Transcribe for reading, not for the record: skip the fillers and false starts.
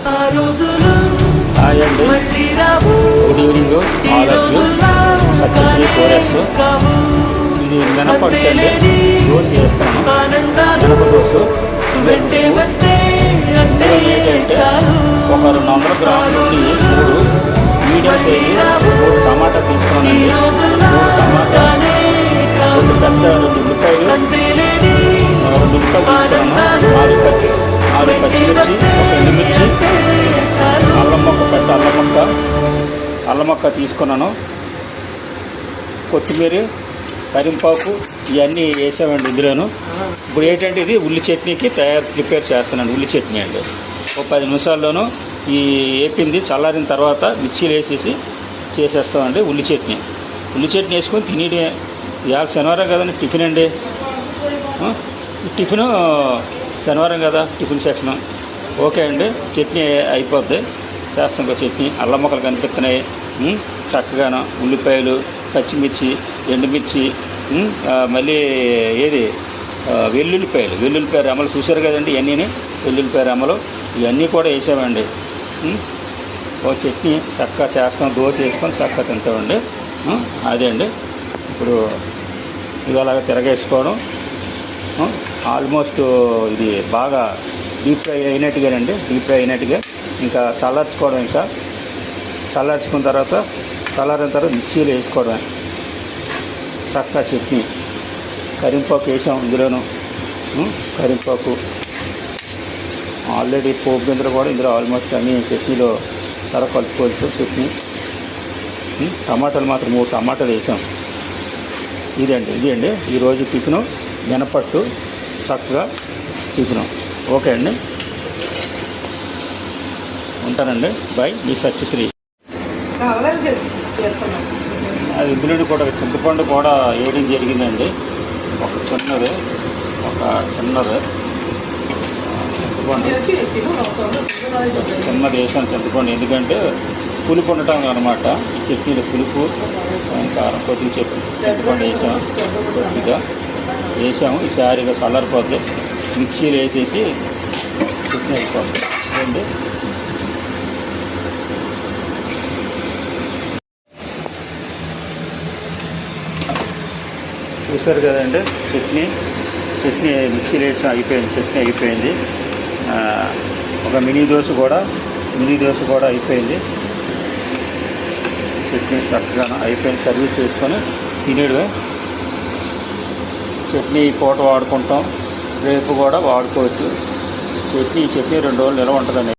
Hi అండి, good evening all of you. Satyasri chorus. ఇది మినపట్టు అండి, దోశ చేస్తాను. మినప దోశ ఏంటంటే ఒక 200 గ్రాముల నుండి 3 మీడియం సైజు 3 టమాటా తీసుకున్నానండి. 3 టమాటా, 2 పెద్ద 2 ఉల్లిపాయలు, 2 ఉల్లిపాయలు తీసుకున్నాను. 4 పచ్చిమిర్చి, 1 ఎండుమిర్చి, అల్లం మొక్క తీసుకున్నాను. కొత్తిమీర, కరింపాకు ఇవన్నీ వేసామండి ఇందులోను. ఇప్పుడు ఏంటంటే ఇది ఉల్లి చట్నీకి ప్రిపేర్ చేస్తానండి. ఉల్లి చట్నీ అండి ఒక 10 నిమిషాల్లోనూ ఈ వేపింది చల్లారిన తర్వాత మిక్సీలో వేసేసి చేసేస్తామండి ఉల్లి చట్నీ. ఉల్లి చట్నీ వేసుకొని తినేడే. ఇవాళ శనివారం కదండి, టిఫిన్ అండి. టిఫిన్ శనివారం కదా, టిఫిన్ సెక్షన్. ఓకే అండి, చట్నీ అయిపోద్ది. చేస్తాం చట్నీ. అల్లం మొక్కలు కనిపిస్తున్నాయి చక్కగాను. ఉల్లిపాయలు, పచ్చిమిర్చి, ఎండుమిర్చి, మళ్ళీ ఏది వెల్లుల్లిపాయ రెమ్మలు చూశారు కదండి. ఇవన్నీ వెల్లుల్లిపాయ రెమ్మలు ఇవన్నీ కూడా వేసామండి. ఓ చట్నీ చక్కగా చేస్తాం. దోశ వేసుకొని చక్కగా తింటామండి. అదే అండి, ఇప్పుడు ఇది అలాగా తిరగేసుకోవడం. ఆల్మోస్ట్ ఇది బాగా డీప్ ఫ్రై అయినట్టుగానండి. డీప్ ఫ్రై అయినట్టుగా ఇంకా చల్లార్చుకోవడం. ఇంకా చల్లార్చుకున్న తర్వాత చల్లారిన తర్వాత మిక్సీలో వేసుకోవడమే. చక్కగా చట్నీ. కరింపాకు వేసాం ఇందులోను. కరింపాకు ఆల్రెడీ పోపు గింజలు కూడా ఇందులో ఆల్మోస్ట్ అన్నీ చట్నీలో తర కలుపుకోవచ్చు. చట్నీ. టమాటాలు మాత్రం 3 టమాటాలు వేసాం. ఇది అండి ఈరోజు టిఫిను. మినపట్టు చక్కగా టిఫిను. ఓకే అండి, ఉంటానండి. బాయ్. మీ సత్యశ్రీ. అది ఇందులో కూడా చింతపండు కూడా వేయడం జరిగిందండి. ఒక చిన్నది చింతపండు చిన్నది వేసాను చింతపండు. ఎందుకంటే పులుపు ఉండటం అనమాట. ఈ చట్నీలో పులుపు, కారం, కొద్దిగా చింతపండు కొద్దిగా వేసాము. ఈసారిగా చల్లారిపోద్ది. మిక్సీలో వేసేసి చట్నీ అయిపోద్ది అండి. చూసారు కదండి, చట్నీ మిక్సీలో వేసి అయిపోయింది. చట్నీ అయిపోయింది. ఒక మినీ దోశ కూడా అయిపోయింది. చట్నీ చక్కగా అయిపోయింది. సర్వీస్ చేసుకొని తినేడు. చట్నీ ఈ పూట వాడుకుంటాం, రేపు కూడా వాడుకోవచ్చు. చట్నీ 2 రోజులు నిల్వ ఉంటుందండి.